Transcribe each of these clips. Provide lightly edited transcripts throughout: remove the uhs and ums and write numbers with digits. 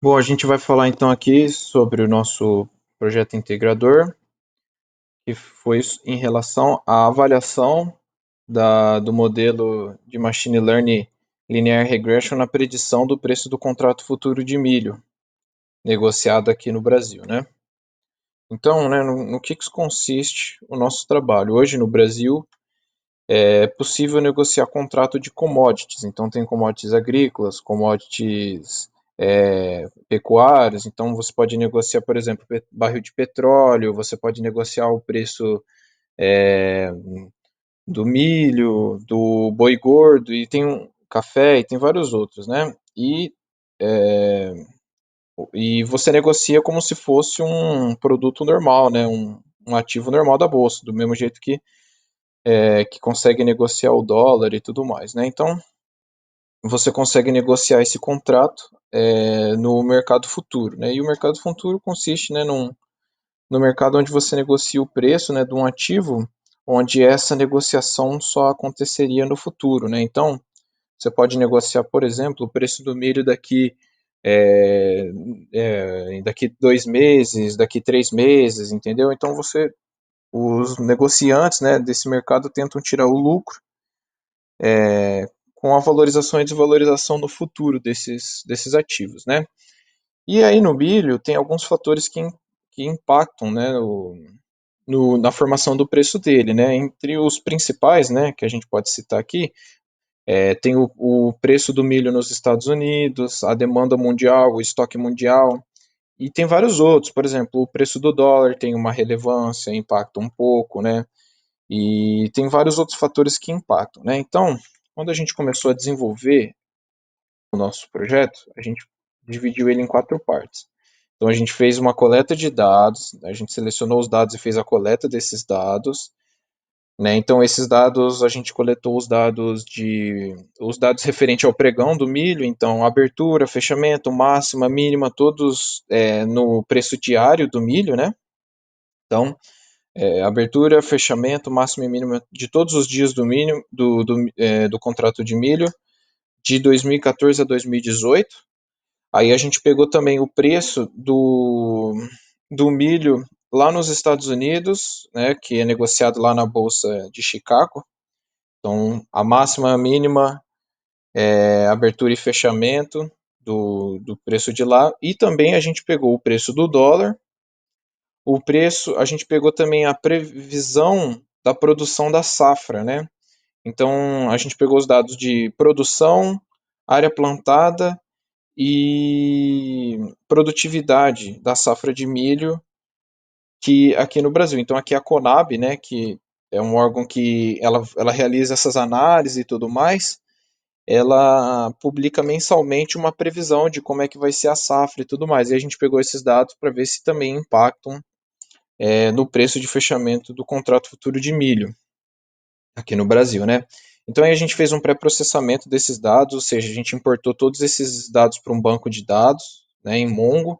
Bom, a gente vai falar então aqui sobre o nosso projeto integrador, que foi em relação à avaliação do modelo de Machine Learning Linear Regression na predição do preço do contrato futuro de milho, negociado aqui no Brasil, né? Então, né, no que consiste o nosso trabalho? Hoje no Brasil é possível negociar contrato de commodities, então tem commodities agrícolas, commodities pecuários, então você pode negociar, por exemplo, barril de petróleo, você pode negociar o preço é, do milho, do boi gordo, e tem um café, e tem vários outros, né? E você negocia como se fosse um produto normal, né? Um ativo normal da bolsa, do mesmo jeito que consegue negociar o dólar e tudo mais, né? Então, você consegue negociar esse contrato no mercado futuro, né? E o mercado futuro consiste, né, no mercado onde você negocia o preço, né, de um ativo, onde essa negociação só aconteceria no futuro, né? Então, você pode negociar, por exemplo, o preço do milho é, daqui 2 meses, daqui 3 meses, entendeu? Então, os negociantes, né, desse mercado tentam tirar o lucro com a valorização e desvalorização no futuro desses ativos, né? E aí no milho tem alguns fatores que impactam, né, na formação do preço dele, né? Entre os principais, né, que a gente pode citar aqui, tem o preço do milho nos Estados Unidos, a demanda mundial, o estoque mundial, e tem vários outros, por exemplo, o preço do dólar tem uma relevância, impacta um pouco, né? E tem vários outros fatores que impactam, né? Então, quando a gente começou a desenvolver o nosso projeto, a gente dividiu ele em 4 partes. Então a gente fez uma coleta de dados, a gente selecionou os dados e fez a coleta desses dados, né? Então esses dados a gente coletou os dados referentes ao pregão do milho, então abertura, fechamento, máxima, mínima, todos no preço diário do milho, né? Então abertura, fechamento, máxima e mínima de todos os dias do milho, do contrato de milho de 2014 a 2018. Aí a gente pegou também o preço do milho lá nos Estados Unidos, né, que é negociado lá na Bolsa de Chicago. Então, a máxima, a mínima, abertura e fechamento do preço de lá. E também a gente pegou o preço do dólar. A gente pegou também a previsão da produção da safra, né? Então, a gente pegou os dados de produção, área plantada e produtividade da safra de milho que aqui no Brasil. Então aqui a Conab, né, que é um órgão que ela realiza essas análises e tudo mais, ela publica mensalmente uma previsão de como é que vai ser a safra e tudo mais. E a gente pegou esses dados para ver se também impactam no preço de fechamento do contrato futuro de milho aqui no Brasil, né? Então aí a gente fez um pré-processamento desses dados, ou seja, a gente importou todos esses dados para um banco de dados, né, em Mongo.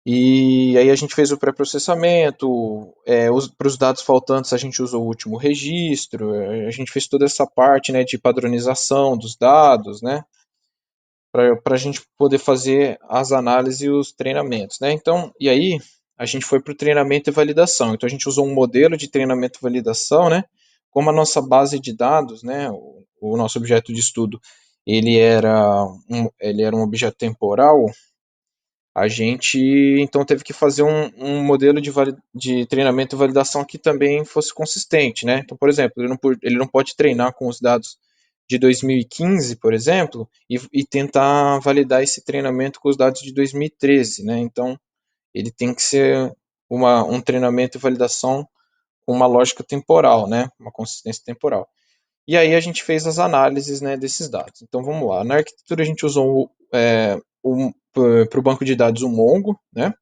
E aí a gente fez o pré-processamento, para os dados faltantes a gente usou o último registro, a gente fez toda essa parte, né, de padronização dos dados, né, para a gente poder fazer as análises e os treinamentos, né. Então, e aí a gente foi para o treinamento e validação. Então a gente usou um modelo de treinamento e validação, né, como a nossa base de dados, né, o nosso objeto de estudo, ele era um objeto temporal. A gente então teve que fazer um modelo de treinamento e validação que também fosse consistente, né? Então, por exemplo, ele não pode treinar com os dados de 2015, por exemplo, e tentar validar esse treinamento com os dados de 2013, né? Então, ele tem que ser um treinamento e validação com uma lógica temporal, né? Uma consistência temporal. E aí a gente fez as análises, né, desses dados. Então vamos lá. Na arquitetura a gente usou para o banco de dados o Mongo, né?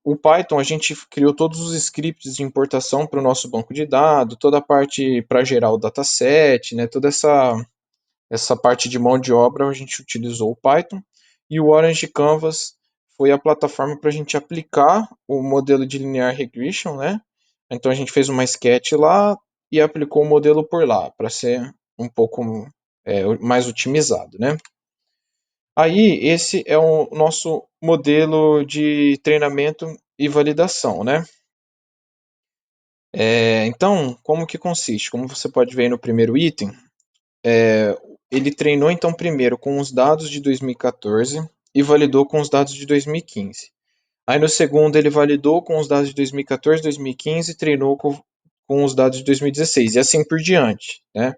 O Python a gente criou todos os scripts de importação para o nosso banco de dados, toda a parte para gerar o dataset, né? Toda essa parte de mão de obra a gente utilizou o Python. E o Orange Canvas foi a plataforma para a gente aplicar o modelo de linear regression, né? Então a gente fez uma sketch lá e aplicou o modelo por lá, para ser um pouco mais otimizado, né? Aí, esse é o nosso modelo de treinamento e validação, né? Então, como que consiste? Como você pode ver aí no primeiro item, ele treinou então primeiro com os dados de 2014 e validou com os dados de 2015. Aí no segundo ele validou com os dados de 2014, 2015 e treinou com os dados de 2016 e assim por diante, né?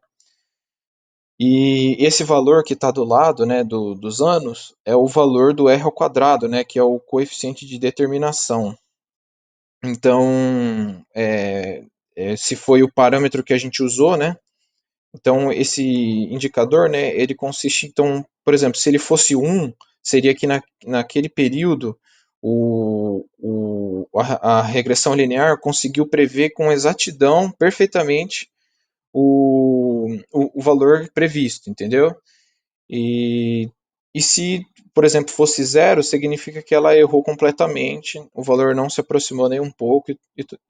E esse valor que está do lado, né, dos anos, é o valor do R ao quadrado, né, que é o coeficiente de determinação. Então, se foi o parâmetro que a gente usou, né, então esse indicador, né, ele consiste, então, por exemplo, se ele fosse 1, seria que naquele período a regressão linear conseguiu prever com exatidão, perfeitamente, o valor previsto, entendeu? E, e se, por exemplo, fosse 0, significa que ela errou completamente, o valor não se aproximou nem um pouco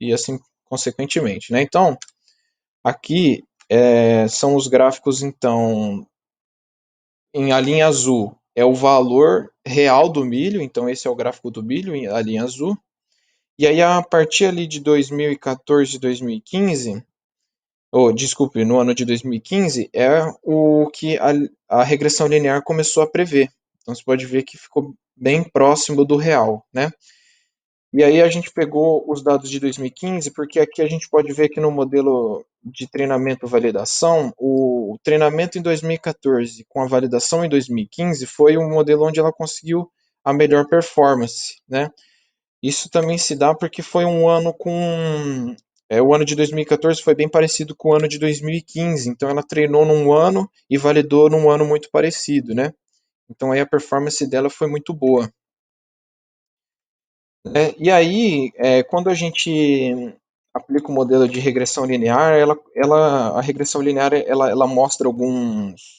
e assim consequentemente, né? Então, aqui são os gráficos, então, em a linha azul é o valor real do milho, então esse é o gráfico do milho, a linha azul. E aí, a partir ali de 2014 e 2015, ou desculpe, no ano de 2015, é o que a regressão linear começou a prever. Então você pode ver que ficou bem próximo do real, né? E aí a gente pegou os dados de 2015, porque aqui a gente pode ver que no modelo de treinamento e validação, o treinamento em 2014 com a validação em 2015 foi um modelo onde ela conseguiu a melhor performance, né? Isso também se dá porque foi um ano com. O ano de 2014 foi bem parecido com o ano de 2015, então ela treinou num ano e validou num ano muito parecido, né? Então aí a performance dela foi muito boa. E aí, quando a gente aplica o modelo de regressão linear, a regressão linear ela mostra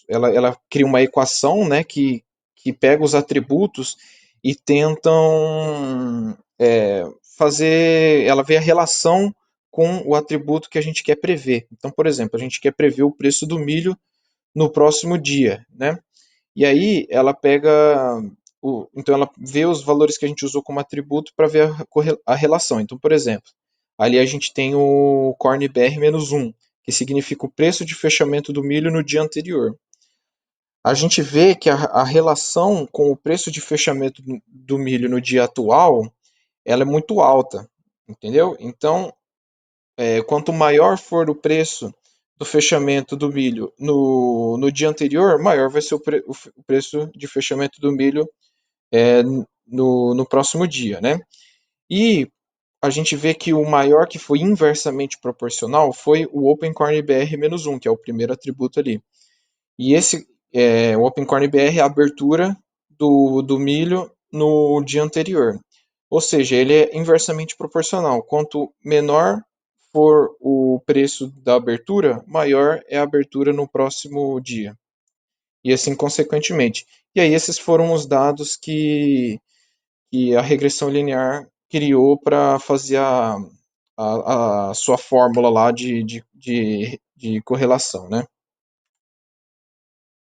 ela cria uma equação, né, que pega os atributos e tentam ela vê a relação com o atributo que a gente quer prever. Então, por exemplo, a gente quer prever o preço do milho no próximo dia, né? E aí ela pega então ela vê os valores que a gente usou como atributo para ver a relação. Então, por exemplo, ali a gente tem o corn BR-1, que significa o preço de fechamento do milho no dia anterior. A gente vê que a relação com o preço de fechamento do milho no dia atual, ela é muito alta, entendeu? Então, quanto maior for o preço do fechamento do milho no dia anterior, maior vai ser o preço de fechamento do milho é, no próximo dia, né? E a gente vê que o maior que foi inversamente proporcional foi o OpenCorn BR-1, que é o primeiro atributo ali. E o OpenCorn BR é a abertura do milho no dia anterior. Ou seja, ele é inversamente proporcional. Quanto menor for o preço da abertura, maior é a abertura no próximo dia. E assim consequentemente. E aí esses foram os dados que a regressão linear criou para fazer a sua fórmula lá de correlação, né?